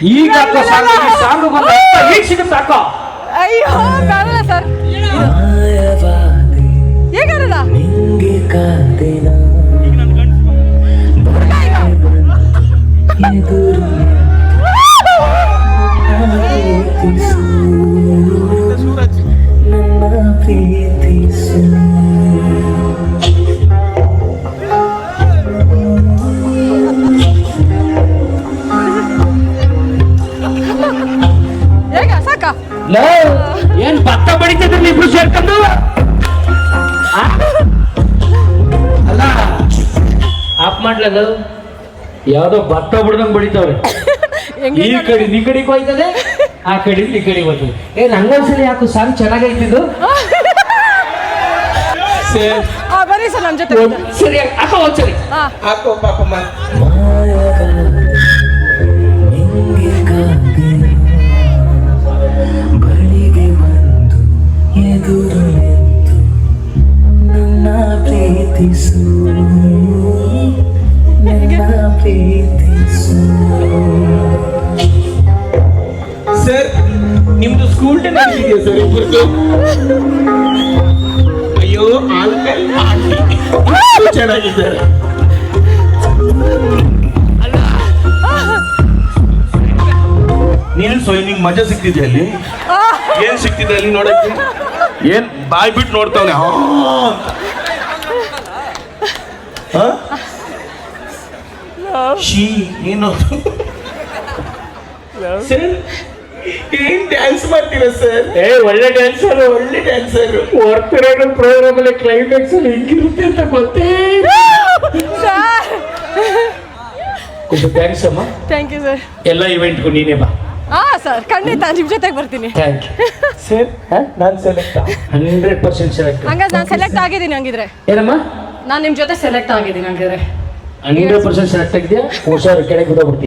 ಈಗ ಸಾಂಗ್ ಬಂದ ಈಗ ಸಿಗುತ್ತೆ ಸಾಕು. ಅಯ್ಯೋ ಬರಲ್ಲ ಸರ್. ಹೇಗಲ್ಲ ನಿಂಗೆ ಕಾದಿನ ಎದುರು ಪ್ರೀತಿಸು ನನ್ನ ಪ್ರೀತಿಸು. ಹೇಗ ಸಾಕ ಏನ್ ಭತ್ತ ಬಡಿತಿದ್ರಿ ಇಬ್ರು ಸೇರ್ಕೊಂಡು? ಅಲ್ಲ ಆಪ್ ಮಾಡ್ಲದು ಯಾವ್ದೋ ಭತ್ತ ಬಿಡ್ದಂಗ್ ಬಡಿತಾವ್ರೆ. ಈ ಕಡೆ ಈ ಕಡೆಗೆ ಹೋಯ್ತದೆ, ಆ ಕಡೆ ಈ ಕಡೆಗೆ ಹೋಗ್ತದೆ. ರಂಗೋತ್ಸಲಿ ಯಾಕೋ ಸಾಂಗ್ ಚೆನ್ನಾಗೈತಿದ್ದು. ಬರೀ ಸರ್ ನನ್ನ ಜೊತೆ ಸರಿ ಹಾಕೋ ಒಂದ್ಸರಿ ಹಾಕೋ ಪಾಪಮ್ಮ. ನಿಂಗೆ ಕಾದಿನ ಬಳಿಗೆ ಬಂದು ಎದುರು ನಿಂತು ನನ್ನ ಪ್ರೀತಿಸು ನನ್ನ ಪ್ರೀತಿಸು. ಸರ್ ನಿಮ್ದು ಸ್ಕೂಲ್ ಟೈಮ್ ಆಗಿದೆಯಾ ಸರ್ ಇಬ್ಬರದು? ಅಯ್ಯೋ ಚೆನ್ನಾಗಿದ್ದಾರೆ. ನೀನು ನಿಂಗೆ ಮಜಾ ಸಿಕ್ತಿದೆ ಅಲ್ಲಿ? ಏನ್ ಸಿಕ್ತಿದೆ ಅಲ್ಲಿ ನೋಡಕ್ಕೆ? ಏನ್ ಬಾಯ್ ಬಿಟ್ಟು ನೋಡ್ತಾವನೆ ಶೀ ಏನು ಸರ್? ಏನ್ ಡ್ಯಾನ್ಸ್ ಮಾಡ್ತೀರಾ ಸರ್? ಒಳ್ಳೆ ಡ್ಯಾನ್ಸರ್, ಒಳ್ಳೆ ಡ್ಯಾನ್ಸರ್. ಹೊರ್ತಿರೋ ಪ್ರೋಗ್ರಾಮ್ ಅಲ್ಲಿ ಕ್ಲೈಮ್ಯಾಕ್ಸ್ ಅಲ್ಲಿ ಹೆಂಗಿರುತ್ತೆ ಅಂತ ಗೊತ್ತೇ. ಥ್ಯಾಂಕ್ಸ್ ಅಮ್ಮ. Thank you sir. ಎಲ್ಲ ಇವೆಂಟ್ಗೂ ನೀನೇ ಬಾ. ಹಾ ಸರ್ ಖಂಡಿತ ನಿಮ್ಮ ಜೊತೆಗೆ ಬರ್ತೀನಿ. ಥ್ಯಾಂಕ್ ಯು ಸರ್ ನಾನು ಸೆಲೆಕ್ಟ್ 100% ಸೆಲೆಕ್ಟ್. ಹಂಗಾದ್ರೆ ನಾನು ಸೆಲೆಕ್ಟ್ ಆಗಿದ್ದೀನಿ. ಹಂಗಿದ್ರೆ ಏನಮ್ಮ ನಾನು ನಿಮ್ಮ ಜೊತೆ ಸೆಲೆಕ್ಟ್ ಆಗಿದ್ದೀನಿ. ಹಂಗಿದ್ರೆ 100% ಸೆಲೆಕ್ಟ್ ಆಗಿದೆಯಾ? ಹುಷಾರು ಕೆಳಗೆ ಬಿಡೋಗ್ಬಿಡ್ತೀನಿ.